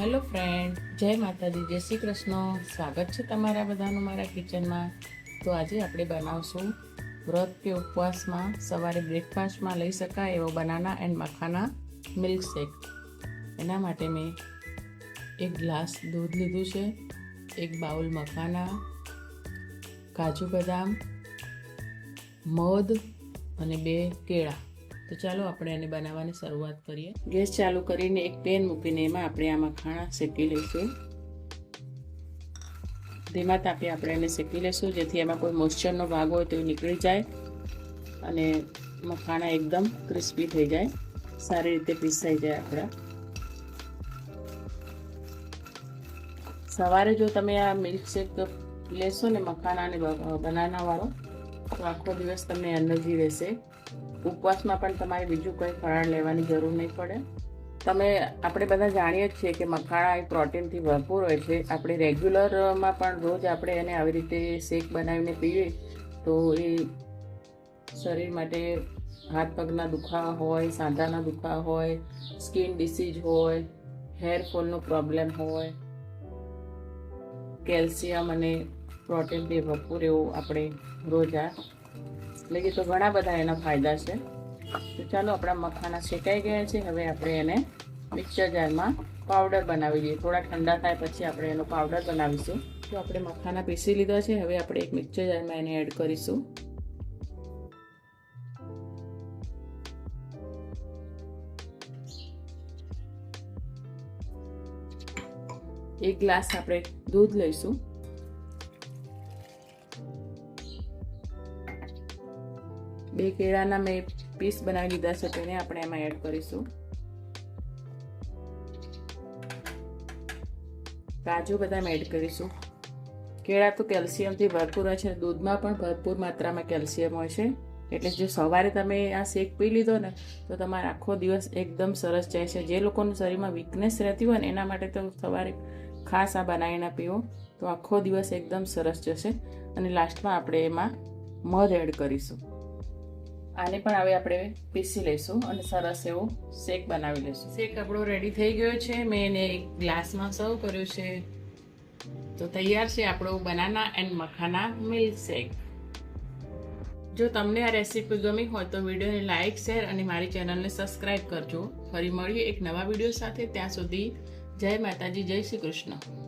Hello friend, જય માતાજી, જય શ્રી કૃષ્ણ. સ્વાગત છે તમારા બધાનું મારા કિચનમાં. તો આજે આપણે બનાવશું વ્રત કે ઉપવાસમાં સવારે બ્રેકફાસ્ટમાં લઈ શકાય એવો banana and makhana milk shake. એના માટે મેં 1 ગ્લાસ દૂધ લીધું છે, 1 બાઉલ મખાના, કાજુ બદામ, મધ અને 2 કેળા. તો ચાલો આપણે એને બનાવવાની શરૂઆત કરીએ. ગેસ ચાલુ કરીને એક પેન મૂકીને એમાં આપણે આ મખાણા શેકી લઈશું. ધીમા તાપે આપણે એને શેકી લઈશું, જેથી એમાં કોઈ મોઇશ્ચરનો ભાગ હોય તો એ નીકળી જાય અને મખાણા એકદમ ક્રિસ્પી થઈ જાય, સારી રીતે પીસાઈ જાય આપણા. સવારે જો તમે આ મિલ્ક શેક લેશો ને મખાના અને બનાનાવાળો, તો આખો દિવસ તમને એનર્જી રહેશે. ઉપવાસમાં પણ તમારે બીજું કંઈ ફરાળ લેવાની જરૂર નહીં પડે. આપણે બધા જાણીએ જ છીએ કે મખાણા એ પ્રોટીનથી ભરપૂર હોય છે. આપણે રેગ્યુલરમાં પણ રોજ આપણે એને આવી રીતે શેક બનાવીને પીએ તો એ શરીર માટે હાથ પગના દુખાવા હોય, સાંધાના દુખાવા હોય, સ્કિન ડિસીઝ હોય, હેરફોલનો પ્રોબ્લેમ હોય, કેલ્શિયમ અને પ્રોટીનથી ભરપૂર એવું આપણે રોજ આ લઈએ તો ઘણા બધા એના ફાયદા છે. તો ચાલો, આપણા મખાના શેકાઈ ગયા છે. હવે આપણે એને મિક્સર જારમાં પાવડર બનાવી દઈએ. થોડા ઠંડા થાય પછી આપણે એનો પાવડર બનાવીશું. તો આપણે મખાના પીસી લીધા છે. હવે આપણે એક મિક્સર જારમાં એને એડ કરીશું. એક ગ્લાસ આપણે દૂધ લઈશું. બે કેળાના મેં પીસ બનાવી લીધા છે, તેને આપણે એમાં એડ કરીશું. કાજુ બદામ એડ કરીશું. કેળા તો કેલ્શિયમથી ભરપૂર હોય છે, દૂધમાં પણ ભરપૂર માત્રામાં કેલ્શિયમ હોય છે. એટલે જો સવારે તમે આ શેક પી લીધો ને તો તમારો આખો દિવસ એકદમ સરસ જાય છે. જે લોકોના શરીરમાં વીકનેસ રહેતી હોય ને એના માટે તો સવારે ખાસ આ બનાવીને પીવો તો આખો દિવસ એકદમ સરસ જશે. અને લાસ્ટમાં આપણે એમાં મધ એડ કરીશું. આને પણ હવે આપણે પીસી લઈશું અને સરસ એવો શેક બનાવી લઈશું. શેક આપણો રેડી થઈ ગયો છે. મેં એને એક ગ્લાસમાં સર્વ કર્યો છે. તો તૈયાર છે આપણો banana and makhana milk shake. જો તમને આ રેસીપી ગમી હોય તો વિડીયોને લાઇક, શેર અને મારી ચેનલને સબસ્ક્રાઈબ કરજો. ફરી મળીએ એક નવા વિડીયો સાથે. ત્યાં સુધી જય માતાજી, જય શ્રી કૃષ્ણ.